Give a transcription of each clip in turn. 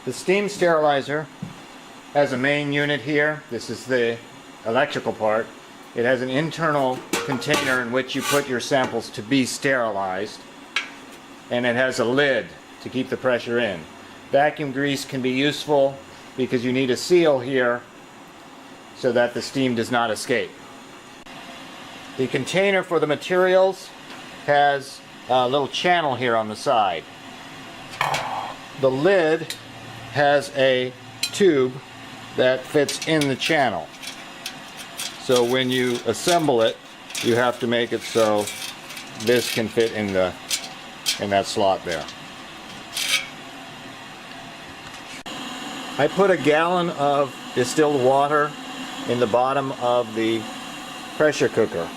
The steam sterilizer has a main unit here. This is the electrical part. It has an internal container in which you put your samples to be sterilized, and it has a lid to keep the pressure in. Vacuum grease can be useful because you need a seal here so that the steam does not escape. The container for the materials has a little channel here on the side. The lid has a tube that fits in the channel. So when you assemble it, you have to make it so this can fit in that slot there. I put a gallon of distilled water in the bottom of the pressure cooker.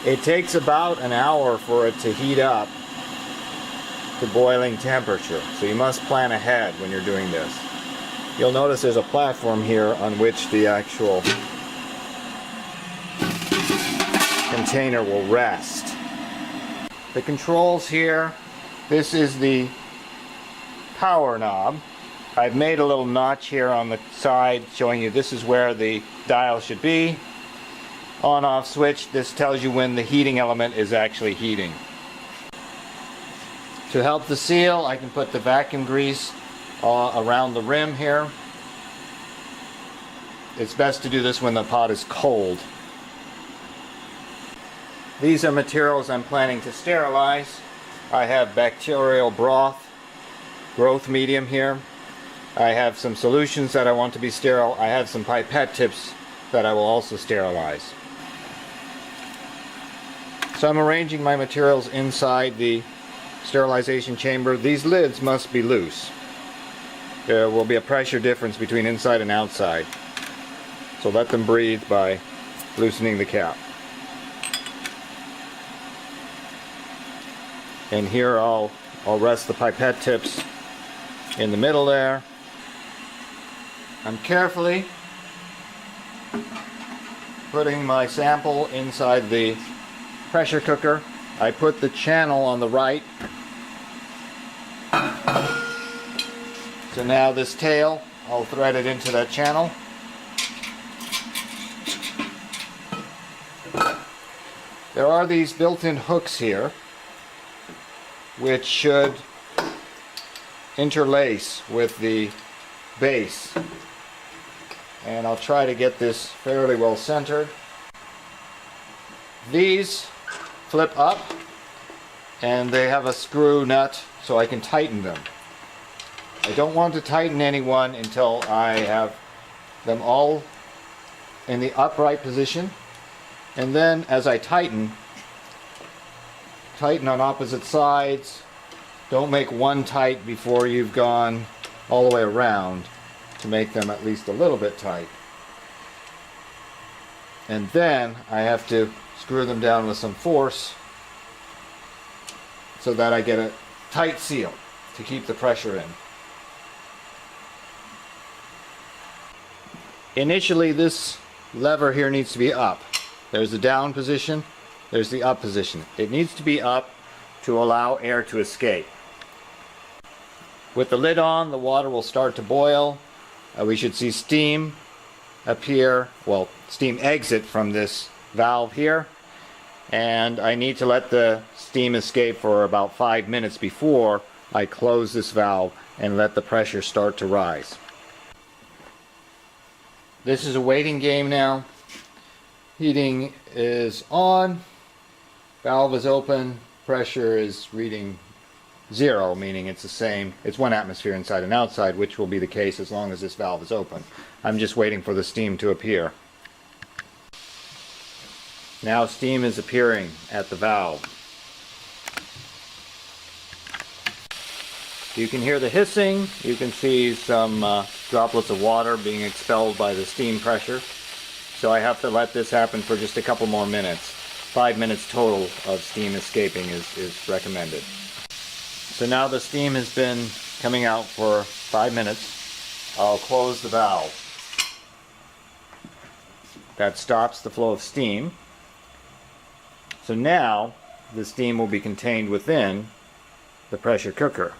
It takes about an hour for it to heat up to boiling temperature, so you must plan ahead when you're doing this. You'll notice there's a platform here on which the actual container will rest. The controls here, this is the power knob. I've made a little notch here on the side showing you this is where the dial should be. On-off switch, this tells you when the heating element is actually heating. To help the seal, I can put the vacuum grease around the rim here. It's best to do this when the pot is cold. These are materials I'm planning to sterilize. I have bacterial broth, growth medium here. I have some solutions that I want to be sterile. I have some pipette tips that I will also sterilize. So I'm arranging my materials inside the sterilization chamber. These lids must be loose. There will be a pressure difference between inside and outside. So let them breathe by loosening the cap. And here I'll rest the pipette tips in the middle there. I'm carefully putting my sample inside the pressure cooker. I put the channel on the right. So now this tail, I'll thread it into that channel. There are these built-in hooks here which should interlace with the base. And I'll try to get this fairly well centered. These flip up and they have a screw nut so I can tighten them. I don't want to tighten any one until I have them all in the upright position, and then as I tighten on opposite sides. Don't make one tight before you've gone all the way around to make them at least a little bit tight. And then I have to screw them down with some force so that I get a tight seal to keep the pressure in. Initially, this lever here needs to be up. There's the down position, there's the up position. It needs to be up to allow air to escape. With the lid on, the water will start to boil. We should see steam appear, well, steam exit from this valve here. And I need to let the steam escape for about 5 minutes before I close this valve and let the pressure start to rise. This is a waiting game now. Heating is on, valve is open, pressure is reading 0, meaning it's the same, it's 1 atmosphere inside and outside, which will be the case as long as this valve is open. I'm just waiting for the steam to appear. Now steam is appearing at the valve. You can hear the hissing, you can see some droplets of water being expelled by the steam pressure. So I have to let this happen for just a couple more minutes. 5 minutes total of steam escaping is recommended. So now the steam has been coming out for 5 minutes. I'll close the valve. That stops the flow of steam. So now the steam will be contained within the pressure cooker.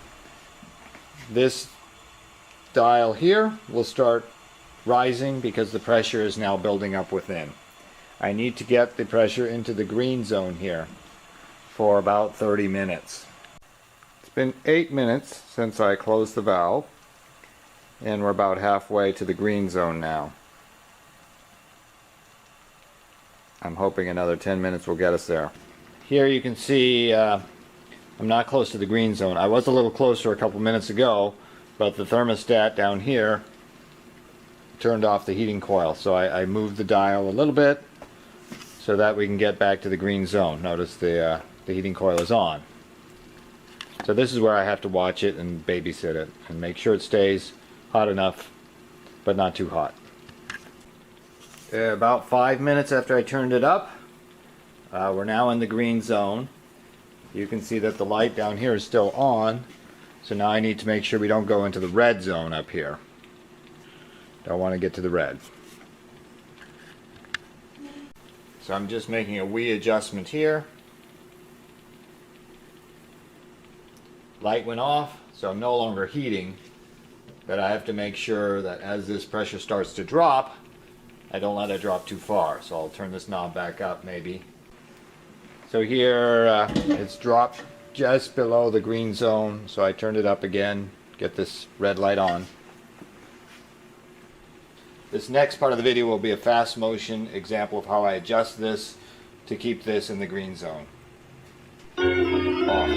this dial here will start rising because the pressure is now building up within. I need to get the pressure into the green zone here for about 30 minutes. It's been 8 minutes since I closed the valve, and we're about halfway to the green zone now. I'm hoping another 10 minutes will get us there. Here you can see I'm not close to the green zone. I was a little closer a couple minutes ago, but the thermostat down here turned off the heating coil. So I moved the dial a little bit so that we can get back to the green zone. Notice the heating coil is on. So this is where I have to watch it and babysit it and make sure it stays hot enough, but not too hot. About 5 minutes after I turned it up, we're now in the green zone. You can see that the light down here is still on, so now I need to make sure we don't go into the red zone up here. Don't want to get to the red. So I'm just making a wee adjustment here. Light went off, so I'm no longer heating, but I have to make sure that as this pressure starts to drop, I don't let it drop too far. So I'll turn this knob back up maybe. So here it's dropped just below the green zone, so I turned it up again, get this red light on. This next part of the video will be a fast motion example of how I adjust this to keep this in the green zone. Off.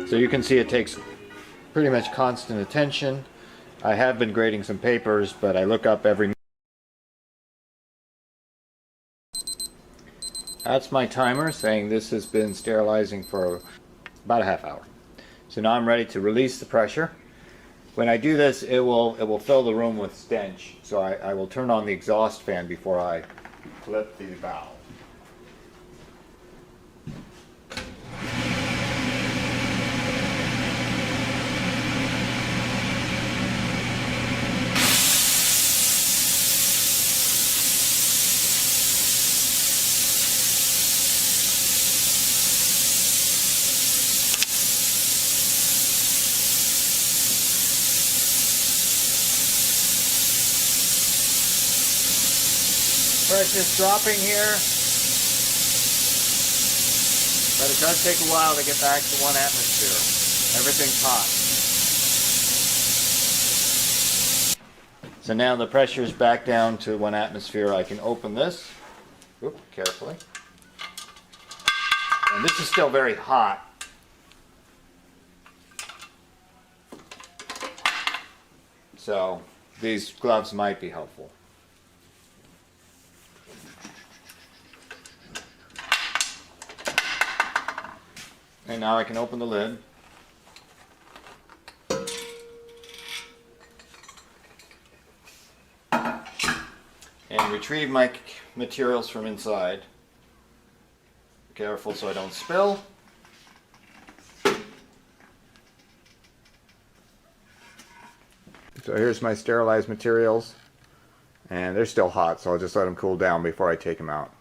So you can see it takes pretty much constant attention. I have been grading some papers, but I look up every... That's my timer saying this has been sterilizing for about a half hour. So now I'm ready to release the pressure. When I do this, it will fill the room with stench. So I will turn on the exhaust fan before I flip the valve. Pressure's dropping here, but it does take a while to get back to 1 atmosphere. Everything's hot. So now the pressure is back down to 1 atmosphere. I can open this, carefully. And this is still very hot. So these gloves might be helpful. And now I can open the lid. And retrieve my materials from inside. Careful so I don't spill. So here's my sterilized materials. And they're still hot, so I'll just let them cool down before I take them out.